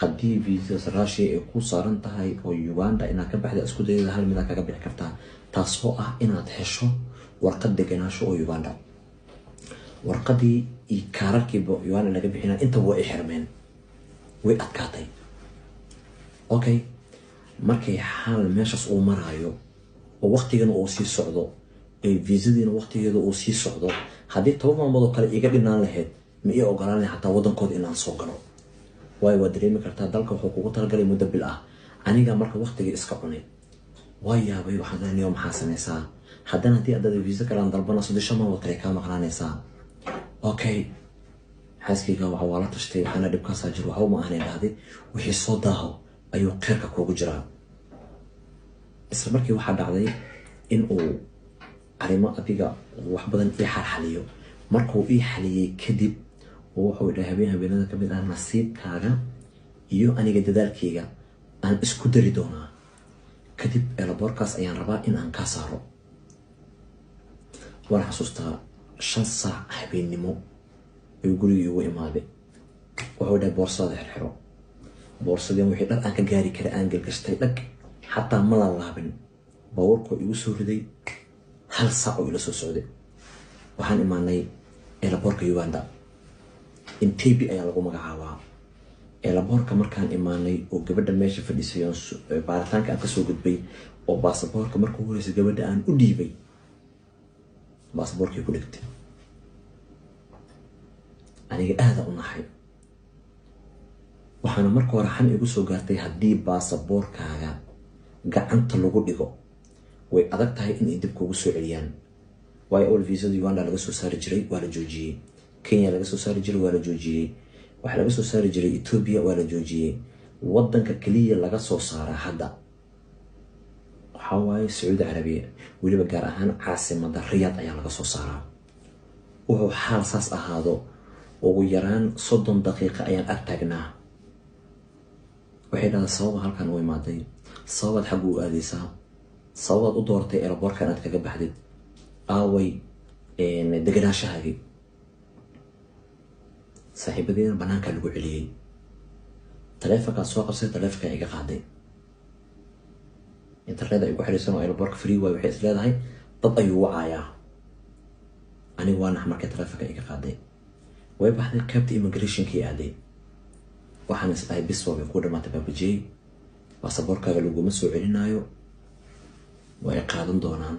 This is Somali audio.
haddii visa Russia ay ku saaran tahay oo Uganda inaad ka baxda isku dayda hal mid aad kaga bixi kartaa taasoo ah inaad hesho warqad deganaansho oo Uganda warqadii iyo kaararkiiba Uganda laga bixinaa inta way xirmeen way adkaatay okay markay xal meeshas uu marayo oo waqtigan uu sii socdo ay viisadiina waqtigeedu uu sii socdo haddii 10 maalmood oo kale iga dhinaan lahayd ma ii ogolaan xataa wadankooda inaan soo galo way dareemi kartaa dalka wuxuu kugu talagalay muddo bil ah aniga marka waqtiga iska cunay way yaabay waxaan leeyahay maxaa sameeysaa haddana haddii aad visa kale aan dalbana 3 maalmood kale ka maqnaanaysaa okay xaaskayga waxa wala tashtay waxaana dhibkaas jiro waxa ma ahayn dhahday wixii soo daaho ayuu qeyrka kugu jiraa isla markii waxa dhacday in uu arimo adiga wax badan ii xalxaliyo markuu ii xaliyay kadib wuxuu dhahay habeenada kamid ah nasiibkaaga iyo aniga dadaalkayga aan isku dari doonaa kadib elaborkaas ayaan rabaa in aan ka saaro waan xasuustaa 5 saac habeenimo ayuu guriga igu imaaday wuxuu dhahay boorsada xirxiro boorsadeen wixii dhar aan ka gaari karay aan galgashtay dhag xataa ma la laabin baawarku igu soo riday 1 saac oo ila soo socday waxaan imaanay elaborka Uganda intibi ayaa lagu magacaabaa elaborka markaan imaanay oo gabadha meesha fadhisay baaritaanka aan ka soo gudbay oo baasaboorka markuu horeysay gabadha aan u dhiibay baasaboorkii ku dhigtay aniga aad u naxay waxaana markii hore xan igu soo gaartay haddii baasaboorkaaga gacanta lagu dhigo way adag tahay in ay dib kugu soo celiyaan way all visa Uganda laga soo saari jiray waa la joojiyay Kenya laga soo saari jiray waa la joojiyay waxa laga soo saari jiray Ethiopia waa la joojiyay wadanka kaliya laga soo saaraa hadda waxa waaye Saudi Arabia waliba gaar ahaan caasimada Riyadh ayaa laga soo saaraa wuxuu xaal saas ahaado ugu yaraan 30 daqiiqo ayaan ag taagnaa waxay dhahay sabab halkan u imaaday sabab xaq u aadaysaa sabab u doortay airportka aad kaga baxdid aaway deganaashahaagii saaxiibadiina banaanka lagu celiyay taleefanka soo qabsay taleefanka iga qaaday internet ay ku xiriirsan oo airport free way waxay isleedahay dad ayuu wacayaa aniga waan markay taleefanka iga qaaday way baxday qaybta immigration-kii aaday waxaan isleeyahay biswaa ku dhamaatay baabajay baasaboorkaaga laguma soo celinayo way qaadan doonaan